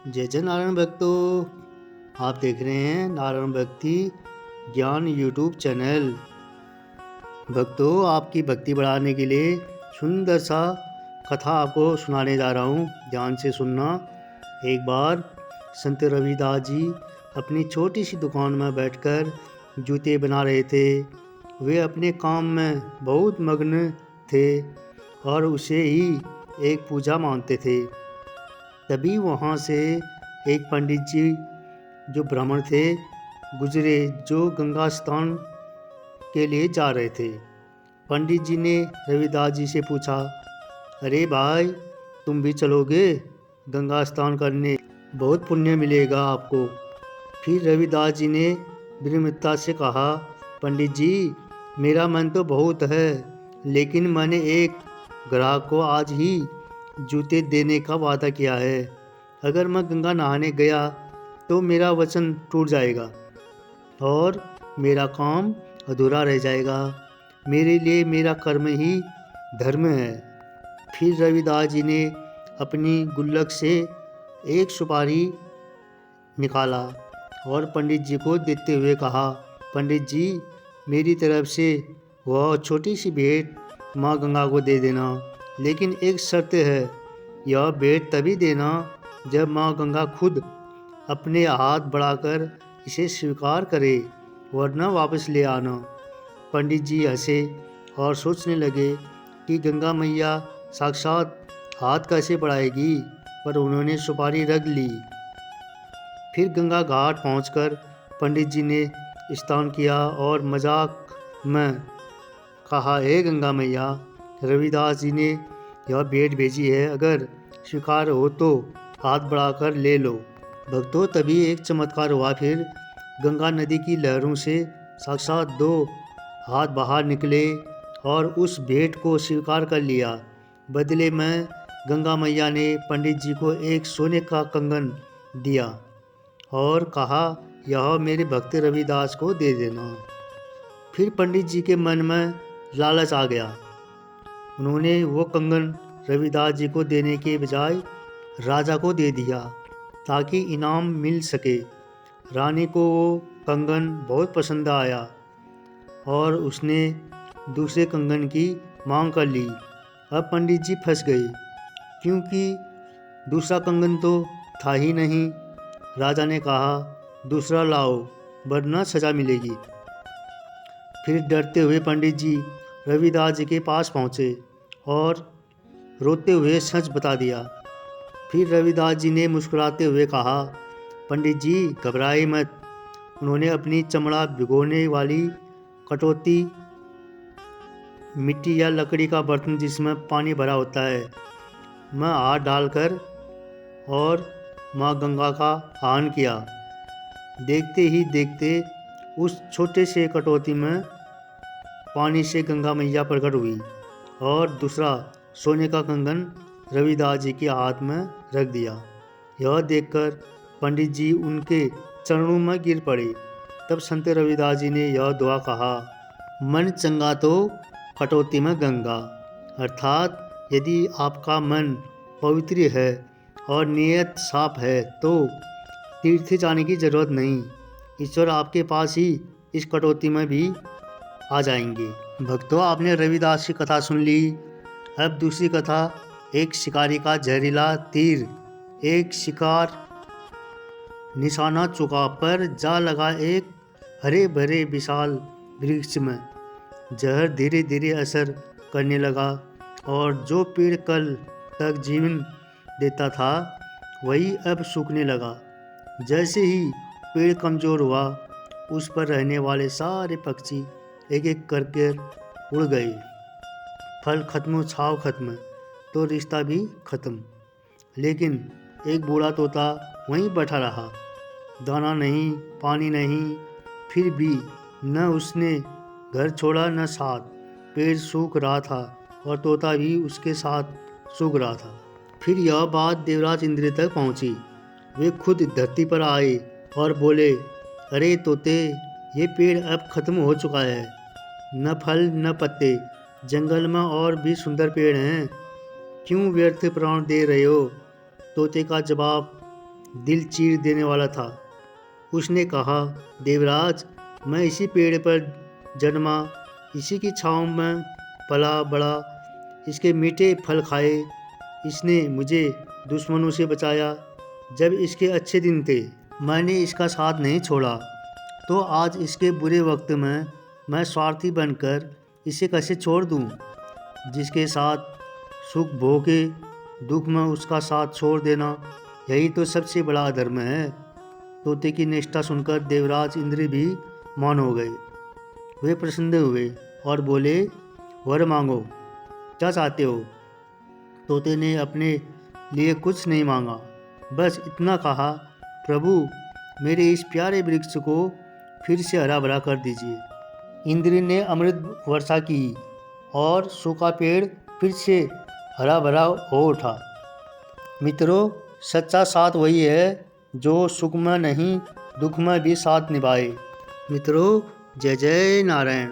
जय जय नारायण भक्तों। आप देख रहे हैं नारायण भक्ति ज्ञान यूट्यूब चैनल। भक्तों, आपकी भक्ति बढ़ाने के लिए सुंदर सा कथा आपको सुनाने जा रहा हूँ, ध्यान से सुनना। एक बार संत रविदास जी अपनी छोटी सी दुकान में बैठकर जूते बना रहे थे। वे अपने काम में बहुत मग्न थे और उसे ही एक पूजा मानते थे। तभी वहाँ से एक पंडित जी जो ब्राह्मण थे गुजरे, जो गंगा स्नान के लिए जा रहे थे। पंडित जी ने रविदास जी से पूछा, अरे भाई, तुम भी चलोगे गंगा स्नान करने? बहुत पुण्य मिलेगा आपको। फिर रविदास जी ने विनम्रता से कहा, पंडित जी, मेरा मन तो बहुत है, लेकिन मैंने एक ग्राहक को आज ही जूते देने का वादा किया है। अगर मैं गंगा नहाने गया तो मेरा वचन टूट जाएगा और मेरा काम अधूरा रह जाएगा। मेरे लिए मेरा कर्म ही धर्म है। फिर रविदास जी ने अपनी गुल्लक से एक सुपारी निकाला और पंडित जी को देते हुए कहा, पंडित जी, मेरी तरफ से वह छोटी सी भेंट माँ गंगा को दे देना, लेकिन एक शर्त है। यह भेंट तभी देना जब माँ गंगा खुद अपने हाथ बढ़ाकर इसे स्वीकार करे, वरना वापस ले आना। पंडित जी हंसे और सोचने लगे कि गंगा मैया साक्षात हाथ कैसे बढ़ाएगी, पर उन्होंने सुपारी रख ली। फिर गंगा घाट पहुंचकर पंडित जी ने स्नान किया और मजाक में कहा, हे गंगा मैया, रविदास जी ने यह भेंट भेजी है, अगर स्वीकार हो तो हाथ बढ़ाकर ले लो। भक्तों, तभी एक चमत्कार हुआ। फिर गंगा नदी की लहरों से साक्षात दो हाथ बाहर निकले और उस भेंट को स्वीकार कर लिया। बदले में गंगा मैया ने पंडित जी को एक सोने का कंगन दिया और कहा, यह मेरे भक्त रविदास को दे देना। फिर पंडित जी के मन में लालच आ गया। उन्होंने वो कंगन रविदास जी को देने के बजाय राजा को दे दिया ताकि इनाम मिल सके। रानी को वो कंगन बहुत पसंद आया और उसने दूसरे कंगन की मांग कर ली। अब पंडित जी फंस गए, क्योंकि दूसरा कंगन तो था ही नहीं। राजा ने कहा, दूसरा लाओ, वरना सजा मिलेगी। फिर डरते हुए पंडित जी रविदास जी के पास पहुँचे और रोते हुए सच बता दिया। फिर रविदास जी ने मुस्कुराते हुए कहा, पंडित जी, घबराए मत। उन्होंने अपनी चमड़ा भिगोने वाली कटोती, मिट्टी या लकड़ी का बर्तन जिसमें पानी भरा होता है, में हाथ डालकर और माँ गंगा का आह्वान किया। देखते ही देखते उस छोटे से कटोती में पानी से गंगा मैया प्रकट हुई और दूसरा सोने का कंगन रविदास जी के हाथ में रख दिया। यह देखकर पंडित जी उनके चरणों में गिर पड़े। तब संत रविदास जी ने यह दुआ कहा, मन चंगा तो कटौती में गंगा। अर्थात यदि आपका मन पवित्र है और नियत साफ है तो तीर्थ जाने की जरूरत नहीं, ईश्वर आपके पास ही इस कटौती में भी आ जाएंगे। भक्तों, आपने रविदास की कथा सुन ली। अब दूसरी कथा, एक शिकारी का जहरीला तीर। एक शिकार निशाना चौका पर जा लगा एक हरे भरे विशाल वृक्ष में। जहर धीरे धीरे असर करने लगा और जो पेड़ कल तक जीवन देता था वही अब सूखने लगा। जैसे ही पेड़ कमजोर हुआ, उस पर रहने वाले सारे पक्षी एक एक करके उड़ गए। फल खत्म, छाव खत्म, तो रिश्ता भी खत्म। लेकिन एक बूढ़ा तोता वहीं बैठा रहा। दाना नहीं, पानी नहीं, फिर भी न उसने घर छोड़ा न साथ। पेड़ सूख रहा था और तोता भी उसके साथ सूख रहा था। फिर यह बात देवराज इंद्र तक पहुंची। वे खुद धरती पर आए और बोले, अरे तोते, ये पेड़ अब खत्म हो चुका है। न फल न पत्ते, जंगल में और भी सुंदर पेड़ हैं, क्यों व्यर्थ प्राण दे रहे हो? तोते का जवाब दिल चीर देने वाला था। उसने कहा, देवराज, मैं इसी पेड़ पर जन्मा, इसी की छाँव में पला बड़ा, इसके मीठे फल खाए। इसने मुझे दुश्मनों से बचाया जब इसके अच्छे दिन थे। मैंने इसका साथ नहीं छोड़ा, तो आज इसके बुरे वक्त में मैं स्वार्थी बनकर इसे कैसे छोड़ दूं? जिसके साथ सुख भोगे, दुख में उसका साथ छोड़ देना, यही तो सबसे बड़ा अधर्म है। तोते की निष्ठा सुनकर देवराज इंद्र भी मौन हो गए। वे प्रसन्न हुए और बोले, वर मांगो, क्या चाहते हो? तोते ने अपने लिए कुछ नहीं मांगा, बस इतना कहा, प्रभु, मेरे इस प्यारे वृक्ष को फिर से हरा भरा कर दीजिए। इंद्र ने अमृत वर्षा की और सूखा पेड़ फिर से हरा भरा हो उठा। मित्रों, सच्चा साथ वही है जो सुख में नहीं दुख में भी साथ निभाए। मित्रों, जय जय नारायण।